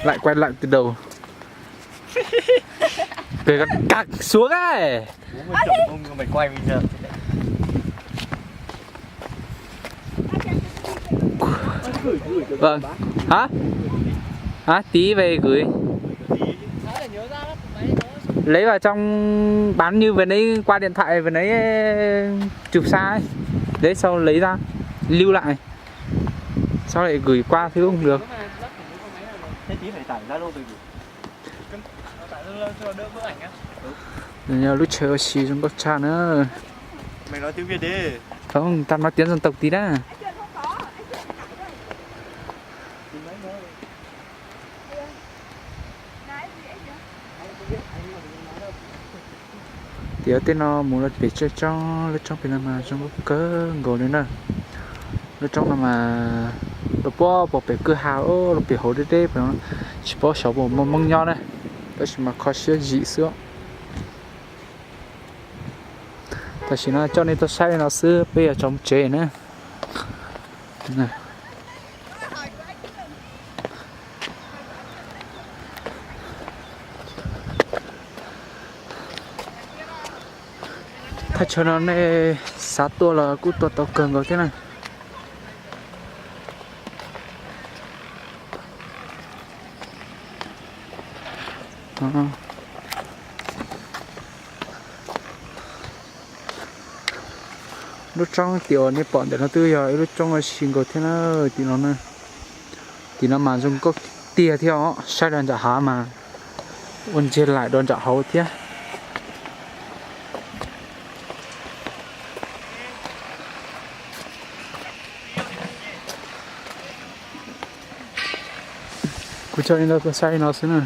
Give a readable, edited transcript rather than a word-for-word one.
Lại quay lại từ đầu. Cười con cặc xuống ấy. Mày quay bây giờ. Vâng. Hả? Hả? Tí về gửi. Lấy vào trong bán như vừa nãy qua điện thoại vừa nãy chụp xa ấy. Đấy sau lấy ra lưu lại. Sau lại gửi qua Facebook không được. Thế tí phải tải ra luôn rồi. Tải ra cho đỡ bức ảnh á. Nhờ lúc chờ xì trong góc cha nữa. Mày nói tiếng Việt đi. Không, tao nói tiếng dân tộc tí đã. Thì ở tên nó muốn là bị chơi trong lúc trong bên mà trong cỡ ngồi nữa nè lúc trong là mà lúc bỏ bị cửa hàng lúc bị hổ đấy đấy phải không chỉ bỏ sáu bộ mông nhau này đó chỉ mà khó xưa dị xưa ta chỉ nói cho nên tôi sai nó xưa bây giờ trong chế nữa nàyถ้าชนะในสัตว์ตัวละกูตัวโตเกินกว่าที่นั่นlúc trong tiểu này bọn để nó tươi rồi lúc trong là xin có thế nào thì nó mà dùng có tia theo sai đòn trả há mà ôn chia lại đòn trả hậu thế cứ cho nên là sai nó xí nữa